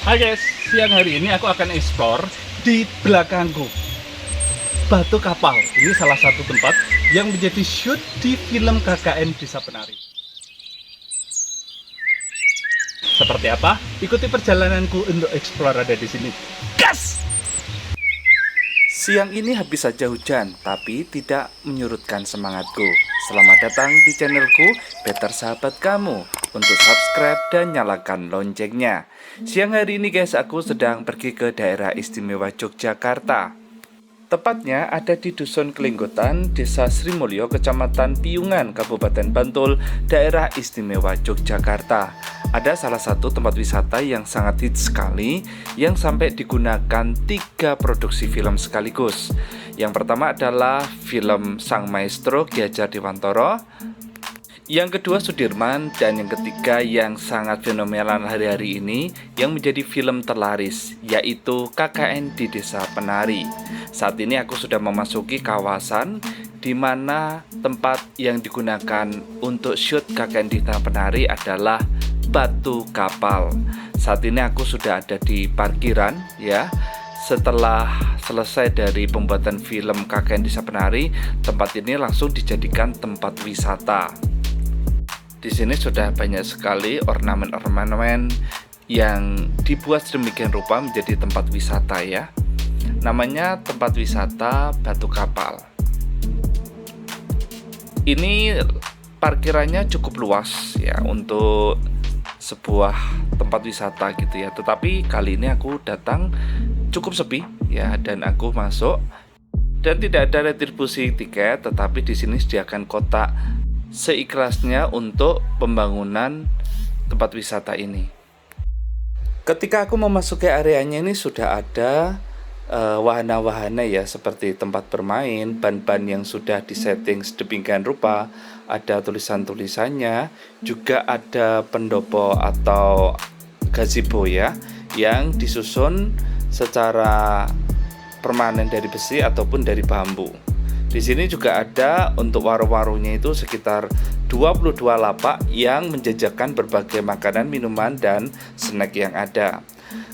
Hai guys, siang hari ini aku akan explore di belakangku Batu Kapal. Ini salah satu tempat yang menjadi shoot di film KKN Desa Penari. Seperti apa? Ikuti perjalananku untuk explore ada di sini. Gas! Siang ini habis saja hujan, tapi tidak menyurutkan semangatku. Selamat datang di channelku, Better Sahabat Kamu. Untuk subscribe dan nyalakan loncengnya. Siang hari ini guys, aku sedang pergi ke daerah istimewa Yogyakarta. Tepatnya ada di Dusun Kelinggotan, Desa Srimulyo, Kecamatan Piyungan, Kabupaten Bantul, daerah istimewa Yogyakarta. Ada salah satu tempat wisata yang sangat hits sekali, yang sampai digunakan 3 produksi film sekaligus. Yang pertama adalah film Sang Maestro Ki Hajar Dewantara, yang kedua Sudirman, dan yang ketiga yang sangat fenomenal hari-hari ini yang menjadi film terlaris, yaitu KKN di Desa Penari. Saat ini aku sudah memasuki kawasan di mana tempat yang digunakan untuk shoot KKN di Desa Penari adalah Batu Kapal. Saat ini aku sudah ada di parkiran ya. Setelah selesai dari pembuatan film KKN Desa Penari, tempat ini langsung dijadikan tempat wisata. Di sini sudah banyak sekali ornamen-ornamen yang dibuat sedemikian rupa menjadi tempat wisata ya. Namanya tempat wisata Batu Kapal. Ini parkirannya cukup luas ya untuk sebuah tempat wisata gitu ya. Tetapi kali ini aku datang cukup sepi ya, dan aku masuk dan tidak ada retribusi tiket, tetapi di sini sediakan kotak seikhlasnya untuk pembangunan tempat wisata ini. Ketika aku memasuki areanya ini sudah ada wahana-wahana ya, seperti tempat bermain, ban-ban yang sudah disetting sedemikian rupa, ada tulisan-tulisannya, juga ada pendopo atau gazebo ya, yang disusun secara permanen dari besi ataupun dari bambu. Di sini juga ada untuk warung-warungnya itu sekitar 22 lapak yang menjajakan berbagai makanan, minuman, dan snack yang ada.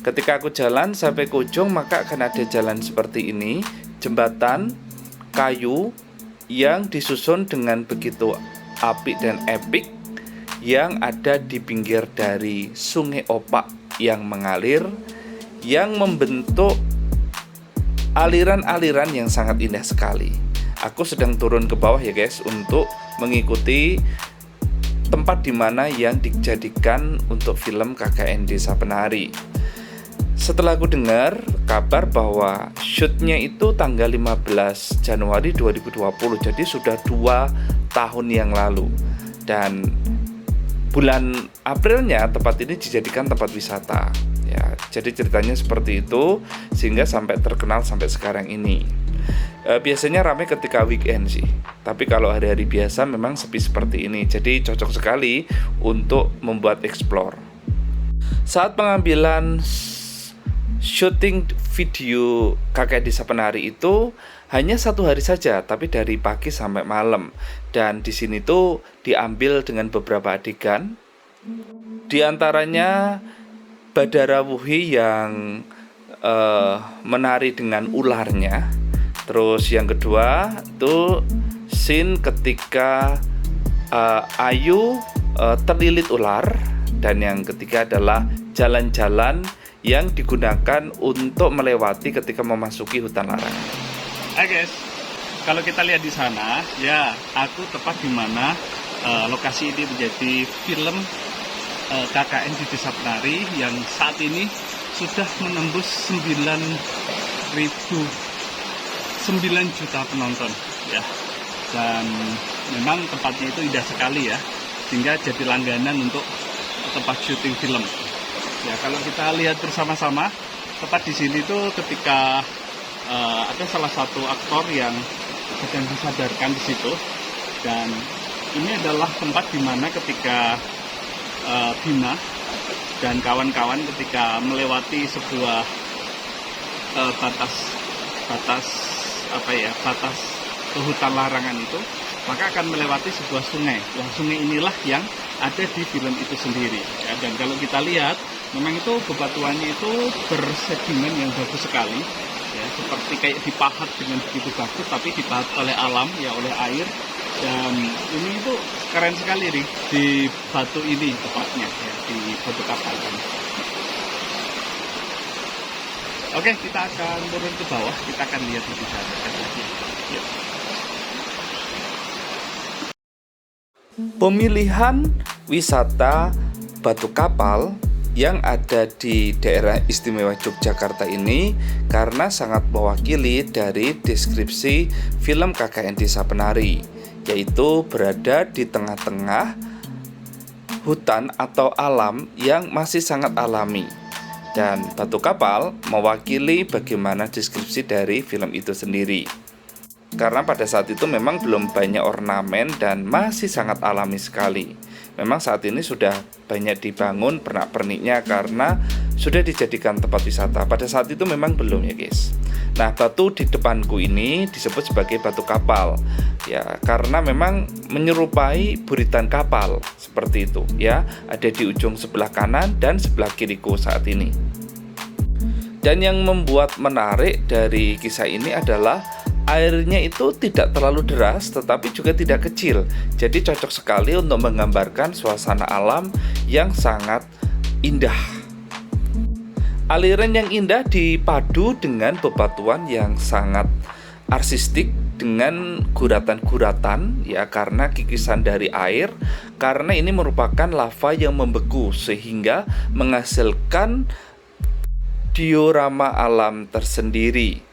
Ketika aku jalan sampai ke ujung, maka akan ada jalan seperti ini, jembatan kayu yang disusun dengan begitu apik dan epik, yang ada di pinggir dari Sungai Opak yang mengalir, yang membentuk aliran-aliran yang sangat indah sekali. Aku sedang turun ke bawah ya guys, untuk mengikuti tempat dimana yang dijadikan untuk film KKN Desa Penari. Setelah aku dengar kabar bahwa shootnya itu tanggal 15 Januari 2020, jadi sudah 2 tahun yang lalu. Dan bulan Aprilnya tempat ini dijadikan tempat wisata ya. Jadi ceritanya seperti itu, sehingga sampai terkenal sampai sekarang ini. Biasanya ramai ketika weekend sih, tapi kalau hari-hari biasa memang sepi seperti ini. Jadi cocok sekali untuk membuat explore. Saat pengambilan syuting video KKN Desa Penari itu hanya 1 hari saja, tapi dari pagi sampai malam. Dan di sini tuh diambil dengan beberapa adegan. Di antaranya Badara Wuhi yang menari dengan ularnya. Terus yang kedua itu scene ketika Ayu terlilit ular. Dan yang ketiga adalah jalan-jalan yang digunakan untuk melewati ketika memasuki hutan larangan. Hai guys, kalau kita lihat di sana, ya aku tepat di mana lokasi ini menjadi film KKN di Desa Penari yang saat ini sudah menembus 9 juta penonton ya. Dan memang tempatnya itu indah sekali ya, sehingga jadi langganan untuk tempat syuting film. Ya, kalau kita lihat bersama-sama, tepat di sini tuh ketika ada salah satu aktor yang sedang disadarkan di situ, dan ini adalah tempat di mana ketika Bima dan kawan-kawan ketika melewati sebuah batas ke hutan larangan itu, maka akan melewati sebuah sungai. Nah, sungai inilah yang ada di film itu sendiri ya. Dan kalau kita lihat Memang itu bebatuannya itu bersedimen yang bagus sekali, ya, seperti kayak dipahat dengan begitu bagus, tapi dipahat oleh alam, ya, oleh air. Dan ini itu keren sekali nih di batu ini tepatnya, ya, di batu kapal ini. Oke, kita akan turun ke bawah, kita akan lihat lebih jauh lagi. Yuk. Pemilihan wisata batu kapal yang ada di daerah istimewa Yogyakarta ini karena sangat mewakili dari deskripsi film KKN Desa Penari, yaitu berada di tengah-tengah hutan atau alam yang masih sangat alami. Dan batu kapal mewakili bagaimana deskripsi dari film itu sendiri. Karena pada saat itu memang belum banyak ornamen dan masih sangat alami sekali. Memang saat ini sudah banyak dibangun pernak-perniknya karena sudah dijadikan tempat wisata. Pada saat itu memang belum, ya guys. Nah, batu di depanku ini disebut sebagai batu kapal, ya, karena memang menyerupai buritan kapal seperti itu, ya. Ada di ujung sebelah kanan dan sebelah kiriku saat ini. Dan yang membuat menarik dari kisah ini adalah airnya itu tidak terlalu deras tetapi juga tidak kecil. Jadi cocok sekali untuk menggambarkan suasana alam yang sangat indah. Aliran yang indah dipadu dengan bebatuan yang sangat artistik dengan guratan-guratan, ya, karena kikisan dari air, karena ini merupakan lava yang membeku sehingga menghasilkan diorama alam tersendiri.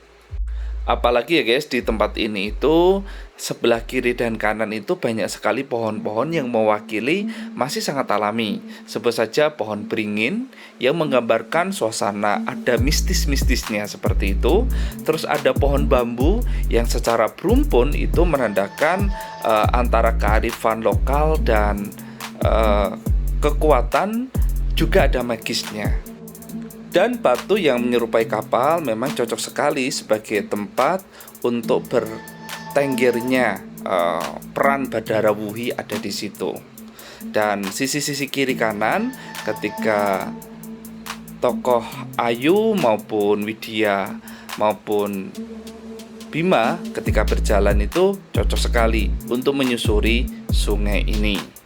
Apalagi, ya guys, di tempat ini itu sebelah kiri dan kanan itu banyak sekali pohon-pohon yang mewakili masih sangat alami. Sebut saja pohon beringin yang menggambarkan suasana ada mistis-mistisnya seperti itu. Terus ada pohon bambu yang secara berumpun itu menandakan antara kearifan lokal dan kekuatan, juga ada magisnya. Dan batu yang menyerupai kapal memang cocok sekali sebagai tempat untuk bertenggernya peran Badara Wuhi ada di situ. Dan sisi-sisi kiri kanan ketika tokoh Ayu maupun Widya maupun Bima ketika berjalan itu cocok sekali untuk menyusuri sungai ini.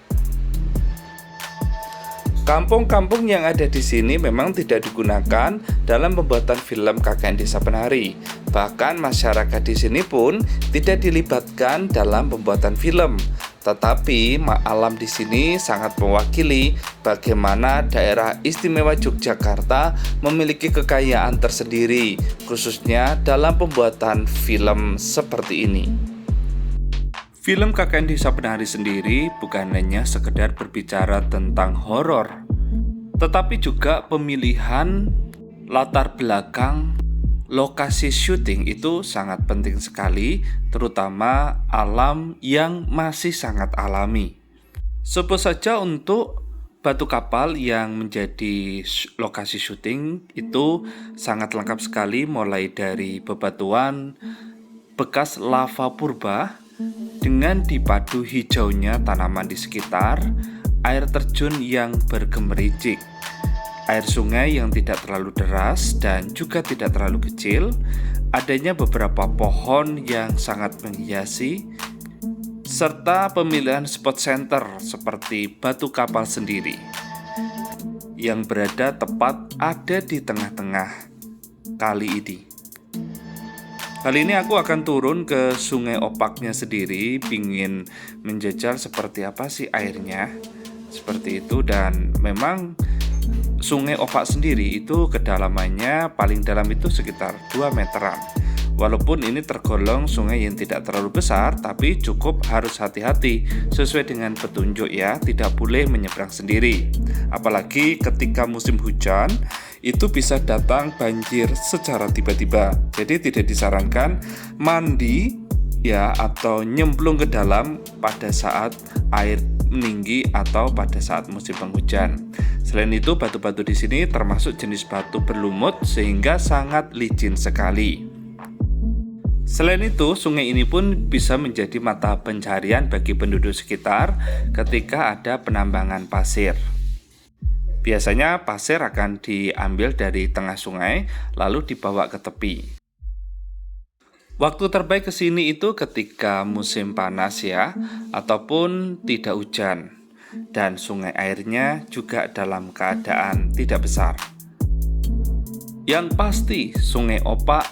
Kampung-kampung yang ada di sini memang tidak digunakan dalam pembuatan film KKN Desa Penari. Bahkan masyarakat di sini pun tidak dilibatkan dalam pembuatan film. Tetapi alam di sini sangat mewakili bagaimana daerah istimewa Yogyakarta memiliki kekayaan tersendiri, khususnya dalam pembuatan film seperti ini. Film KKN Desa Penari sendiri bukan hanya sekedar berbicara tentang horor, tetapi juga pemilihan latar belakang lokasi syuting itu sangat penting sekali, terutama alam yang masih sangat alami. Sebut saja untuk batu kapal yang menjadi lokasi syuting itu sangat lengkap sekali, mulai dari bebatuan bekas lava purba dengan dipadu hijaunya tanaman di sekitar, air terjun yang bergemericik, air sungai yang tidak terlalu deras dan juga tidak terlalu kecil, adanya beberapa pohon yang sangat menghiasi, serta pemilihan spot center seperti batu kapal sendiri yang berada tepat ada di tengah-tengah kali ini. Kali ini aku akan turun ke sungai Opaknya sendiri, pingin menjajal seperti apa sih airnya, seperti itu. Dan memang sungai Opak sendiri itu kedalamannya paling dalam itu sekitar 2 meteran. Walaupun ini tergolong sungai yang tidak terlalu besar, tapi cukup harus hati-hati sesuai dengan petunjuk, ya, tidak boleh menyeberang sendiri. Apalagi ketika musim hujan, itu bisa datang banjir secara tiba-tiba. Jadi tidak disarankan mandi, ya, atau nyemplung ke dalam pada saat air meninggi atau pada saat musim penghujan. Selain itu, batu-batu di sini termasuk jenis batu berlumut sehingga sangat licin sekali. Selain itu, sungai ini pun bisa menjadi mata pencarian bagi penduduk sekitar ketika ada penambangan pasir. Biasanya pasir akan diambil dari tengah sungai lalu dibawa ke tepi. Waktu terbaik ke sini itu ketika musim panas ya, ataupun tidak hujan. Dan sungai airnya juga dalam keadaan tidak besar. Yang pasti, Sungai Opak,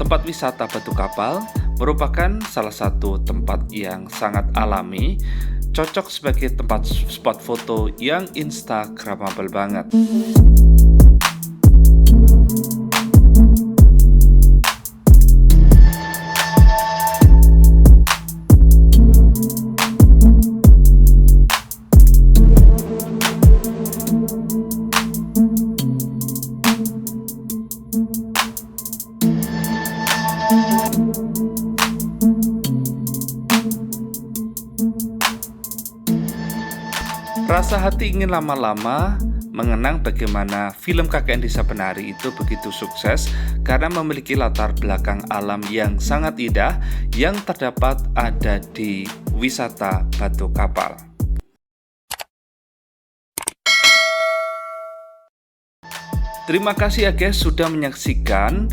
tempat wisata batu kapal, merupakan salah satu tempat yang sangat alami, cocok sebagai tempat spot foto yang instagramable banget. Rasa hati ingin lama-lama mengenang bagaimana film KKN Desa Penari itu begitu sukses karena memiliki latar belakang alam yang sangat indah yang terdapat ada di wisata Batu Kapal. Terima kasih ya guys sudah menyaksikan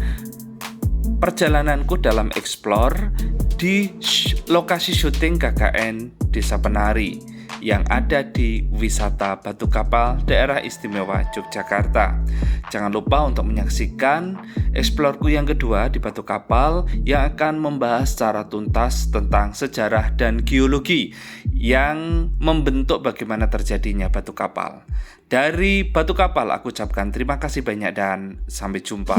perjalananku dalam explore di lokasi syuting KKN Desa Penari yang ada di wisata Batu Kapal Daerah Istimewa Yogyakarta. Jangan lupa untuk menyaksikan eksplorku yang kedua di Batu Kapal yang akan membahas secara tuntas tentang sejarah dan geologi yang membentuk bagaimana terjadinya batu kapal. Dari Batu Kapal aku ucapkan terima kasih banyak dan sampai jumpa.